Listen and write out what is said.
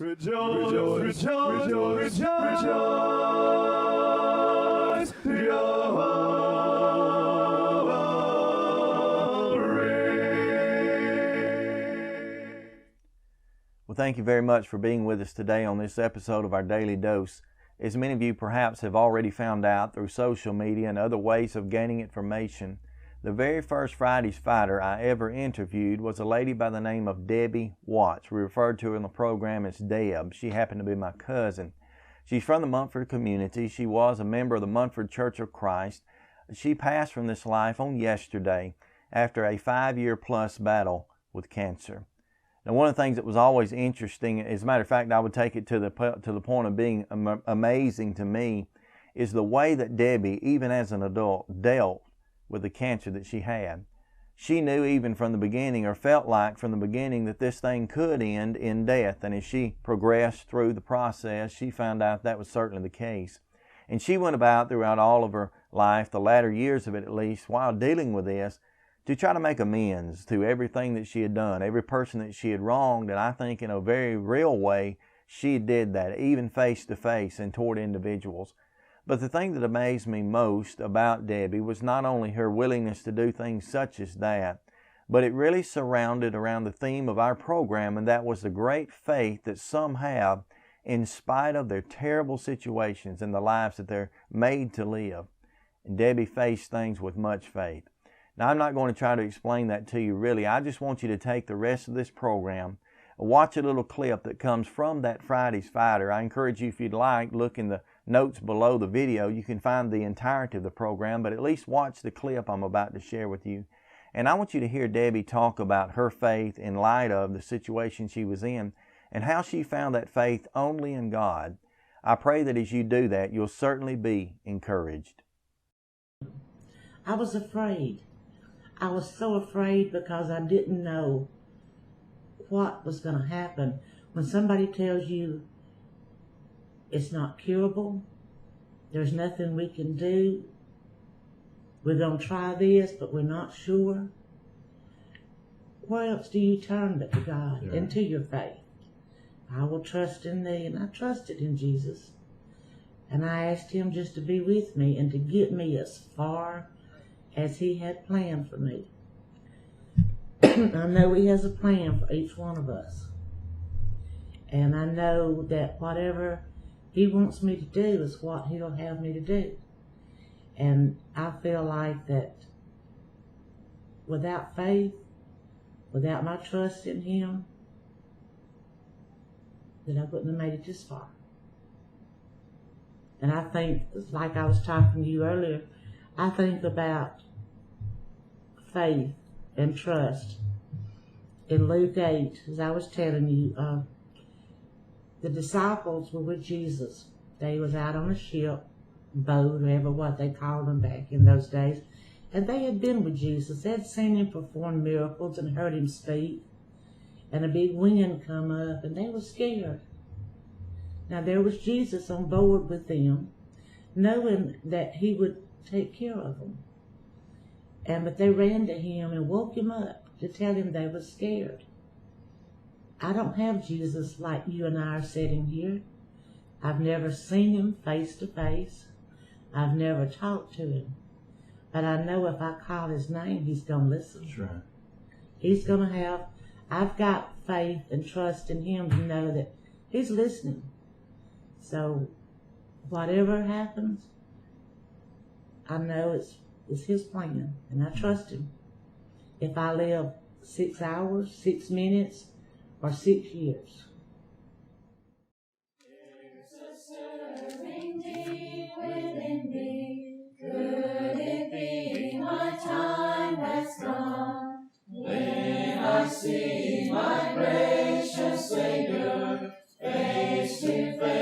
Rejoice, rejoice, rejoice, rejoice, Well, thank you very much for being with us today on this episode of our Daily Dose. As many of you perhaps have already found out through social media and other ways of gaining information, the very first Friday's Fighter I ever interviewed was a lady by the name of Debbie Watts. We referred to her in the program as Deb. She happened to be my cousin. She's from the Munford community. She was a member of the Munford Church of Christ. She passed from this life on yesterday after a 5-year plus battle with cancer. Now, one of the things that was always interesting, as a matter of fact, I would take it to the point of being amazing to me, is the way that Debbie, even as an adult, dealt with the cancer that she had. She knew even from the beginning, or felt like from the beginning, that this thing could end in death. And as she progressed through the process, she found out that was certainly the case. And she went about throughout all of her life, the latter years of it at least, while dealing with this, to try to make amends to everything that she had done, every person that she had wronged. And I think in a very real way, she did that, even face to face and toward individuals. But the thing that amazed me most about Debbie was not only her willingness to do things such as that, but it really surrounded around the theme of our program, and that was the great faith that some have in spite of their terrible situations and the lives that they're made to live. And Debbie faced things with much faith. Now, I'm not going to try to explain that to you really. I just want you to take the rest of this program, watch a little clip that comes from that Friday's Fighter. I encourage you, if you'd like, look in the notes below the video. You can find the entirety of the program, but at least watch the clip I'm about to share with you. And I want you to hear Debbie talk about her faith in light of the situation she was in and how she found that faith only in God. I pray that as you do that, you'll certainly be encouraged. I was afraid. I was so afraid because I didn't know what was going to happen. When somebody tells you it's not curable, there's nothing we can do, we're going to try this, but we're not sure, where else do you turn but to God and to your faith? I will trust in thee, and I trusted in Jesus. And I asked him just to be with me and to get me as far as he had planned for me. I know he has a plan for each one of us. And I know that whatever he wants me to do is what he'll have me to do. And I feel like that without faith, without my trust in him, that I wouldn't have made it this far. And I think, like I was talking to you earlier, I think about faith and trust. In Luke 8, as I was telling you, the disciples were with Jesus. They was out on a ship, boat, whatever what they called them back in those days. And they had been with Jesus. They had seen him perform miracles and heard him speak. And a big wind come up, and they were scared. Now there was Jesus on board with them, knowing that he would take care of them. But they ran to him and woke him up to tell him they were scared. I don't have Jesus like you and I are sitting here. I've never seen him face to face. I've never talked to him. But I know if I call his name, he's going to listen. That's right. He's going to have, I've got faith and trust in him to know that he's listening. So whatever happens, I know it's his plan, and I trust him. If I live 6 hours, 6 minutes, or 6 years. There's a stirring deep within me. Could it be my time has come? When I see my gracious Savior face to face.